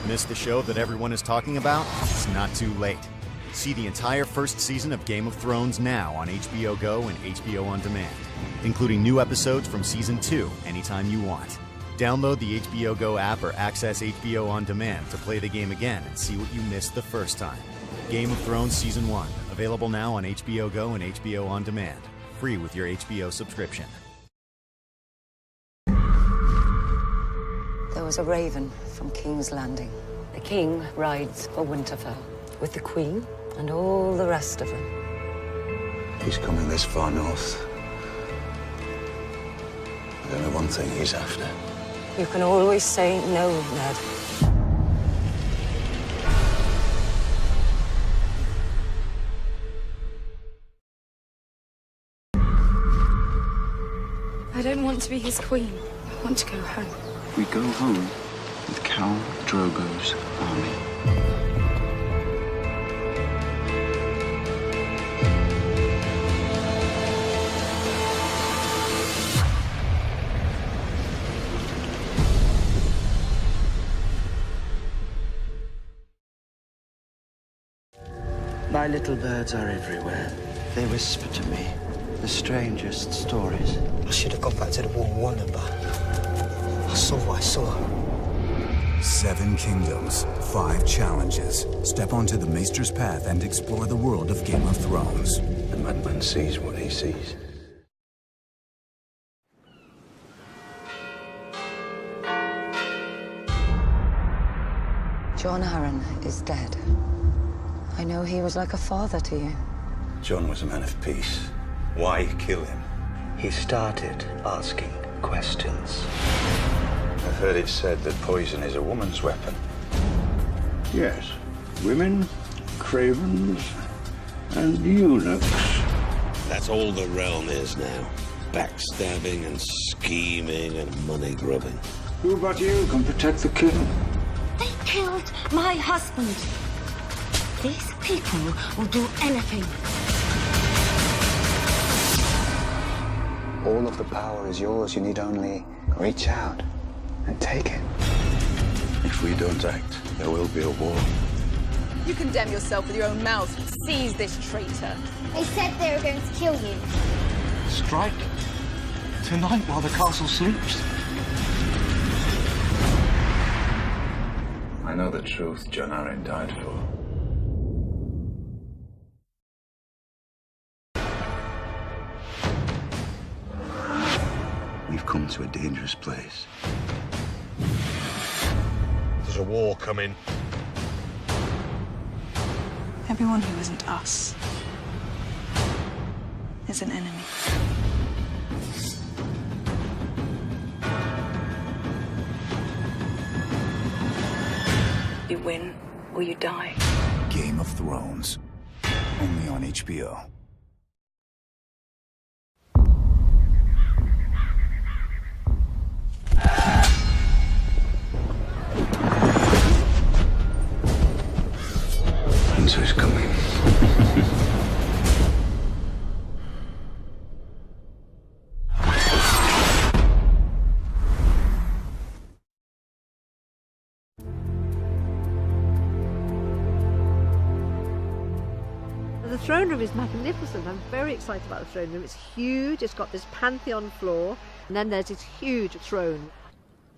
Missed the show that everyone is talking about? It's not too late. See the entire first season of Game of Thrones now on HBO Go and HBO On Demand, including new episodes from Season 2 anytime you want. Download the HBO Go app or access HBO On Demand to play the game again and see what you missed the first time. Game of Thrones Season 1, available now on HBO Go and HBO On Demand. Free with your HBO subscription. There was a raven from King's Landing. The king rides for Winterfell with the queen and all the rest of them. He's coming this far north. There's only one thing he's after. You can always say no, Ned. I don't want to be his queen. I want to go home. We go home with Khal Drogo's army. My little birds are everywhere. They whisper to me the strangest stories. I should have gone back to the Wall of Wonder. I saw what I saw. 7 kingdoms, 5 challenges. Step onto the Maester's path and explore the world of Game of Thrones. The madman sees what he sees. Jon Arryn is dead. I know he was like a father to you. Jon was a man of peace. Why kill him? He started asking questions. I've heard it said that poison is a woman's weapon. Yes. Women, cravens, and eunuchs. That's all the realm is now. Backstabbing and scheming and money grubbing. Who but you can protect the king? They killed my husband. These people will do anything. All of the power is yours. You need only reach out and take it. If we don't act, there will be a war. You condemn yourself with your own mouth. Seize this traitor. They said they were going to kill you. Strike tonight while the castle sleeps. I know the truth Jon Arryn died for. We've come to a dangerous place. There's a war coming. Everyone who isn't us is an enemy. You win or you die. Game of Thrones. Only on HBO. Winter's coming. The throne room is magnificent. I'm very excited about the throne room. It's huge. It's got this Pantheon floor, and then there's this huge throne.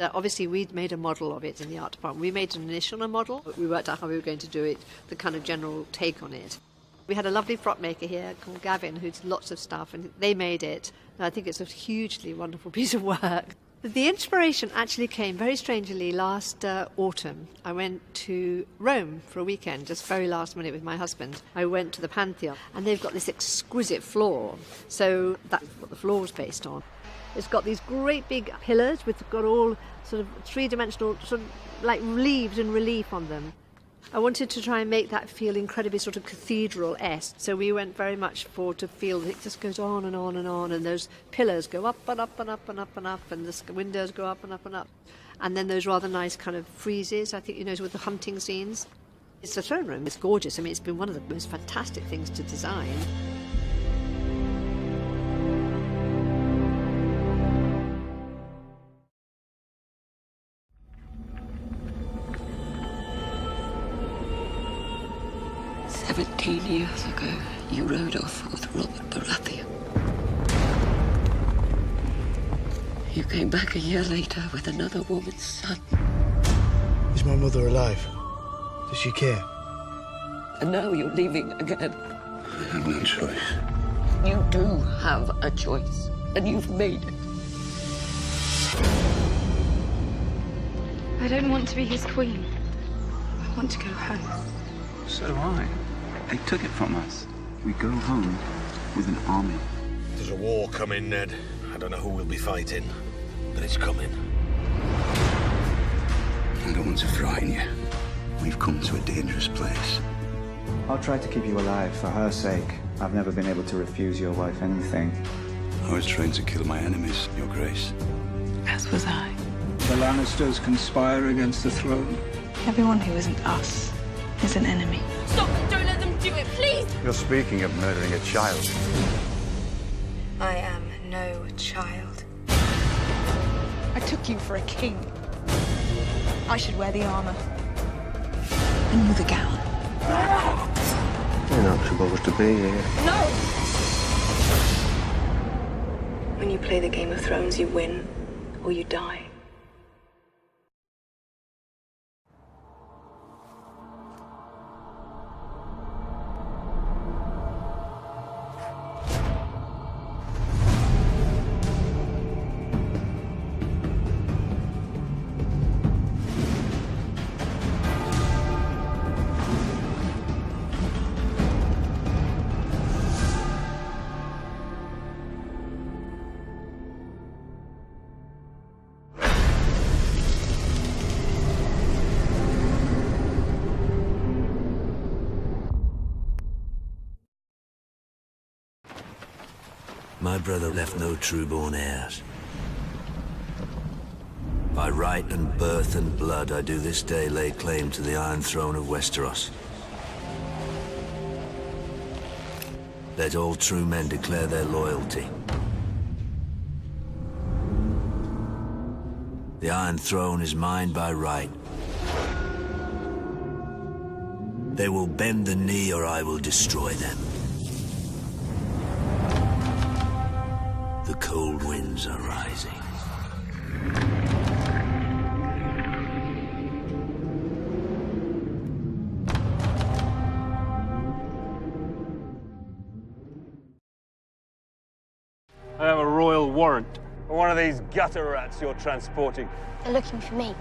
Obviously, we'd made a model of it in the art department. We made an initial model, but we worked out how we were going to do it, the kind of general take on it. We had a lovely frock maker here called Gavin, who did lots of stuff, and they made it. And I think it's a hugely wonderful piece of work. The inspiration actually came very strangely last autumn. I went to Rome for a weekend, just very last minute with my husband. I went to the Pantheon, and they've got this exquisite floor. So that's what the floor was based on. It's got these great big pillars got all sort of three-dimensional, sort of like leaves and relief on them. I wanted to try and make that feel incredibly sort of cathedral-esque. So we went very much to feel that it just goes on and on and on, and those pillars go up and up and up and up and up, and the windows go up and up and up. And then those rather nice kind of friezes, I think, with the hunting scenes. It's the throne room. It's gorgeous. I mean, it's been one of the most fantastic things to design. 17 years ago, you rode off with Robert Baratheon. You came back a year later with another woman's son. Is my mother alive? Does she care? And now you're leaving again. I have no choice. You do have a choice, and you've made it. I don't want to be his queen. I want to go home. So do I. They took it from us. We go home with an army. There's a war coming, Ned. I don't know who we'll be fighting, but it's coming. I don't want to frighten you. We've come to a dangerous place. I'll try to keep you alive for her sake. I've never been able to refuse your wife anything. I was trained to kill my enemies, Your Grace. As was I. The Lannisters conspire against the throne. Everyone who isn't us is an enemy. Stop it! Don't let them do it, please! You're speaking of murdering a child. I am no child. I took you for a king. I should wear the armor. And you the gown. You're not supposed to be here. No! When you play the Game of Thrones, you win or you die. My brother left no true-born heirs. By right and birth and blood, I do this day lay claim to the Iron Throne of Westeros. Let all true men declare their loyalty. The Iron Throne is mine by right. They will bend the knee or I will destroy them. The cold winds are rising. I have a royal warrant for one of these gutter rats you're transporting. They're looking for me.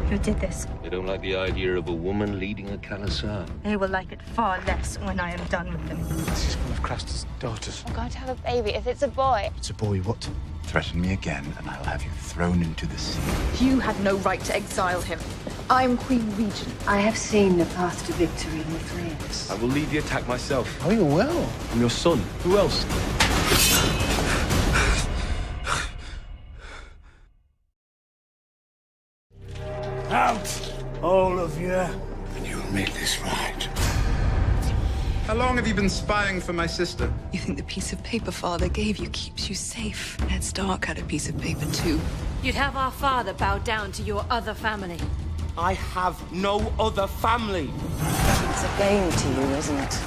Who did this? They don't like the idea of a woman leading a Khalasar. They will like it far less when I am done with them. This is one of Craster's daughters. I'm going to have a baby. If it's a boy. It's a boy, what? Threaten me again, and I'll have you thrown into the sea. You had no right to exile him. I'm Queen Regent. I have seen the path to victory in the flames. I will lead the attack myself. Oh, you're well. I'm your son. Who else? Out, all of you. And you'll make this right. How long have you been spying for my sister? You think the piece of paper Father gave you keeps you safe? Ned Stark had a piece of paper too. You'd have our father bow down to your other family. I have no other family. It's a game to you, isn't it?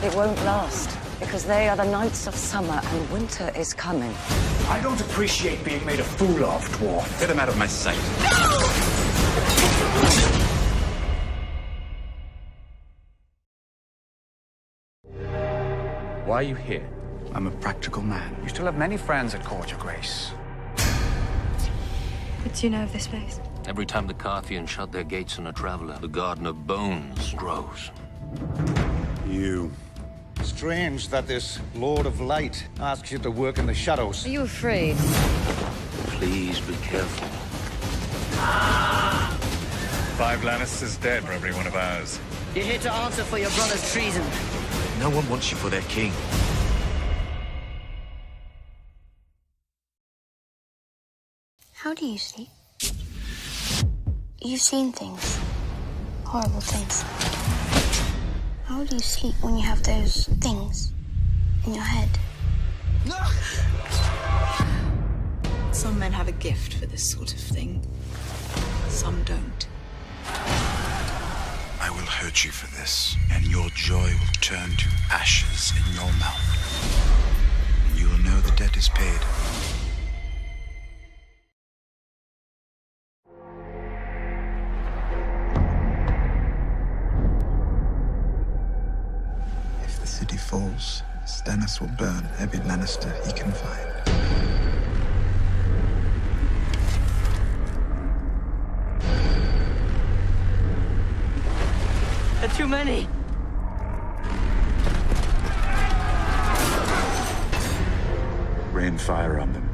It won't last, because they are the Knights of Summer and winter is coming. I don't appreciate being made a fool of, dwarf. Get him out of my sight. Why are you here? I'm a practical man. You still have many friends at court, Your Grace. What do you know of this place? Every time the Carthians shut their gates on a traveler, the Garden of Bones grows. You. Strange that this Lord of Light asks you to work in the shadows. Are you afraid? Please be careful. 5 Lannisters dead for every one of ours. You're here to answer for your brother's treason. No one wants you for their king. How do you sleep? You've seen things. Horrible things. How do you sleep when you have those things in your head? Some men have a gift for this sort of thing. Some don't. I will hurt hurt you for this, and your joy will turn to ashes in your mouth. And you will know the debt is paid. If the city falls, Stannis will burn every Lannister he can find. There are too many. Rain fire on them.